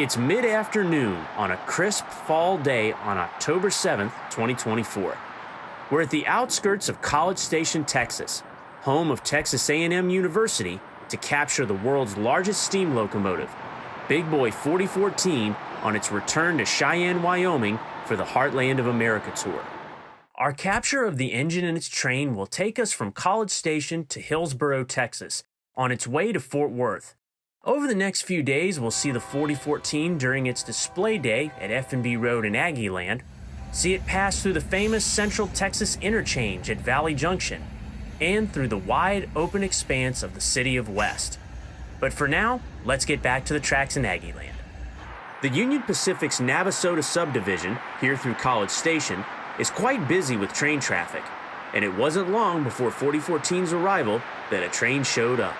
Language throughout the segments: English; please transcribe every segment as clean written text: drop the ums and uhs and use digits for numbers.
It's mid-afternoon on a crisp fall day on October 7th, 2024. We're at the outskirts of College Station, Texas, home of Texas A&M University, to capture the world's largest steam locomotive, Big Boy 4014, on its return to Cheyenne, Wyoming for the Heartland of America Tour. Our capture of the engine and its train will take us from College Station to Hillsboro, Texas, on its way to Fort Worth. Over the next few days, we'll see the 4014 during its display day at F&B Road in Aggieland, see it pass through the famous Central Texas Interchange at Valley Junction, and through the wide open expanse of the city of West. But for now, let's get back to the tracks in Aggieland. The Union Pacific's Navasota subdivision, here through College Station, is quite busy with train traffic, and it wasn't long before 4014's arrival that a train showed up.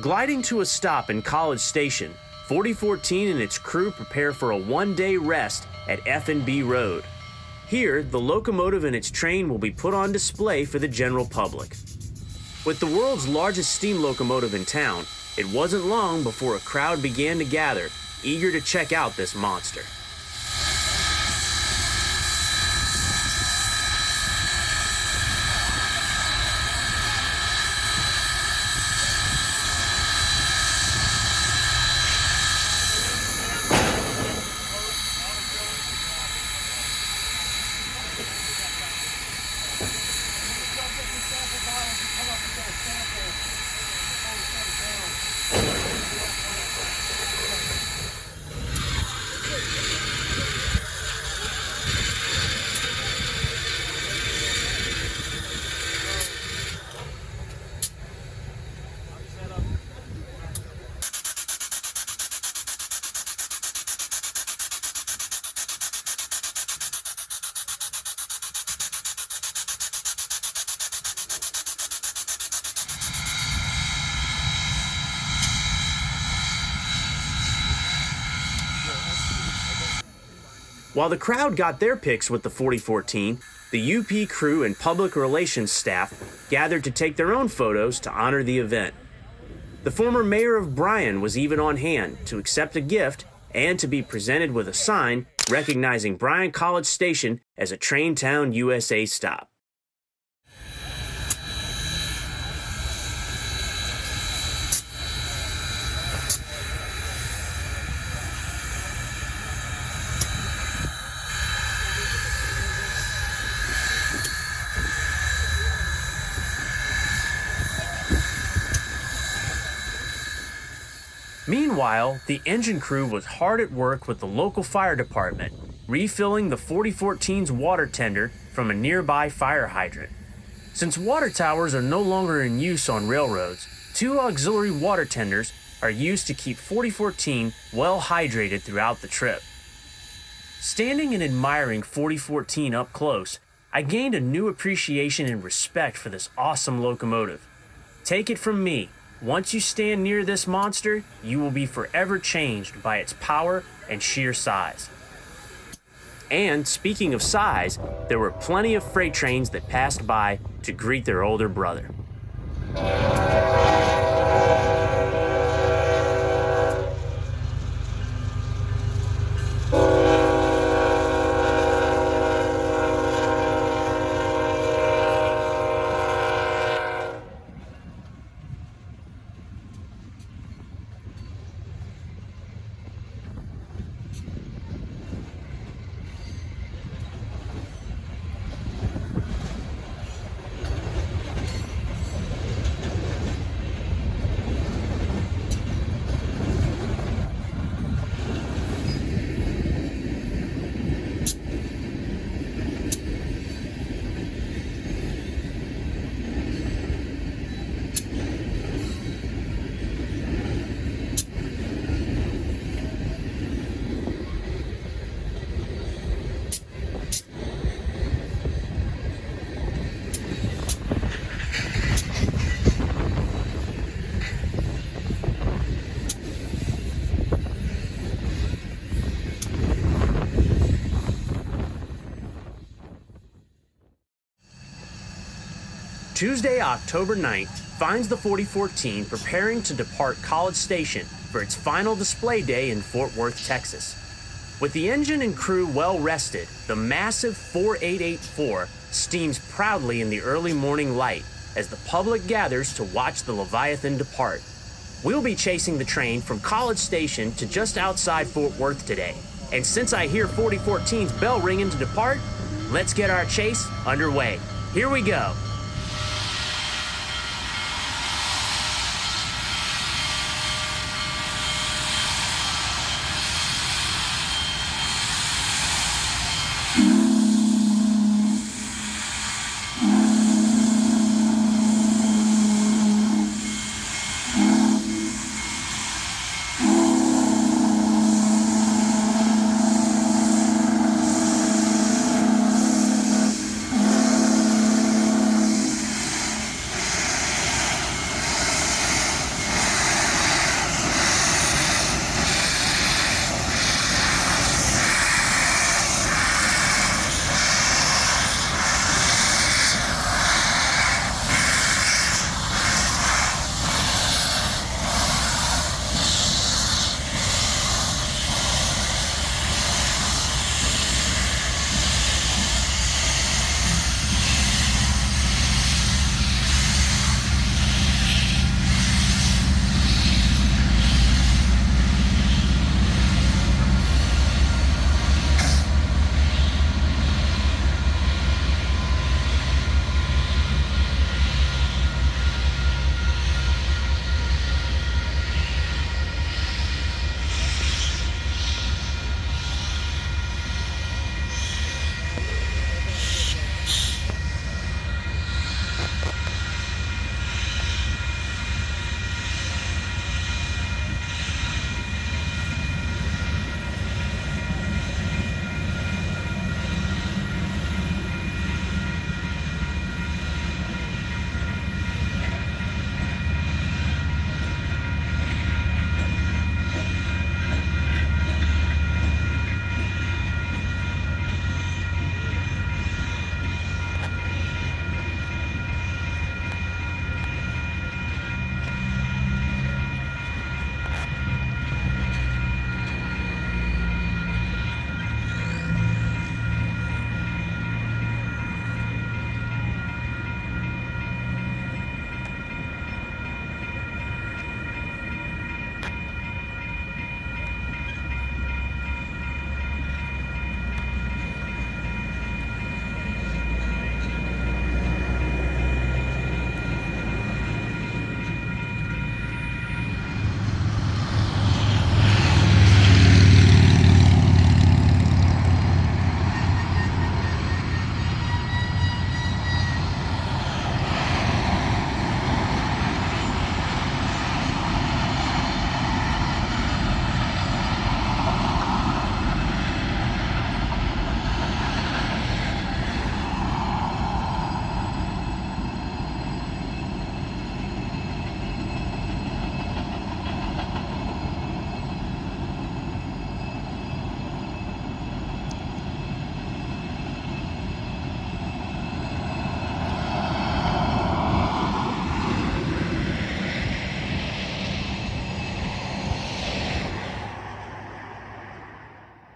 Gliding to a stop in College Station, 4014 and its crew prepare for a one-day rest at F&B Road. Here, the locomotive and its train will be put on display for the general public. With the world's largest steam locomotive in town, it wasn't long before a crowd began to gather, eager to check out this monster. While the crowd got their pics with the 4014, the UP crew and public relations staff gathered to take their own photos to honor the event. The former mayor of Bryan was even on hand to accept a gift and to be presented with a sign recognizing Bryan College Station as a Traintown USA stop. Meanwhile, the engine crew was hard at work with the local fire department, refilling the 4014's water tender from a nearby fire hydrant. Since water towers are no longer in use on railroads, 2 auxiliary water tenders are used to keep 4014 well hydrated throughout the trip. Standing and admiring 4014 up close, I gained a new appreciation and respect for this awesome locomotive. Take it from me, once you stand near this monster, you will be forever changed by its power and sheer size. And speaking of size, there were plenty of freight trains that passed by to greet their older brother. Tuesday, October 9th, finds the 4014 preparing to depart College Station for its final display day in Fort Worth, Texas. With the engine and crew well rested, the massive 4884 steams proudly in the early morning light as the public gathers to watch the Leviathan depart. We'll be chasing the train from College Station to just outside Fort Worth today. And since I hear 4014's bell ringing to depart, let's get our chase underway. Here we go.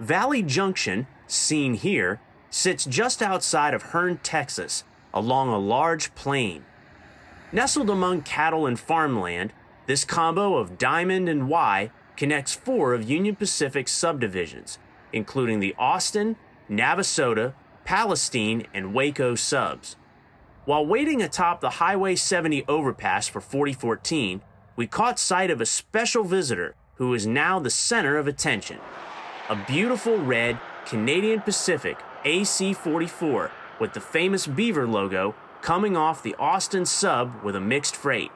Valley Junction, seen here, sits just outside of Hearne, Texas, along a large plain. Nestled among cattle and farmland, this combo of Diamond and Y connects 4 of Union Pacific's subdivisions, including the Austin, Navasota, Palestine, and Waco subs. While waiting atop the Highway 70 overpass for 4014, we caught sight of a special visitor who is now the center of attention. A beautiful red Canadian Pacific AC-44 with the famous beaver logo coming off the Austin sub with a mixed freight.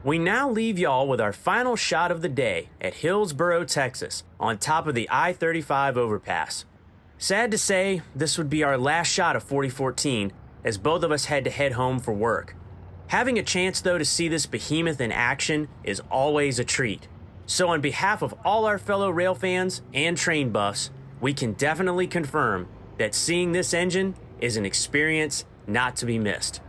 We now leave y'all with our final shot of the day at Hillsboro, Texas, on top of the I-35 overpass. Sad to say, this would be our last shot of 4014, as both of us had to head home for work. Having a chance, though, to see this behemoth in action is always a treat. So on behalf of all our fellow rail fans and train buffs, we can definitely confirm that seeing this engine is an experience not to be missed.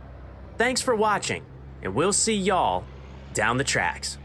Thanks for watching, and we'll see y'all down the tracks.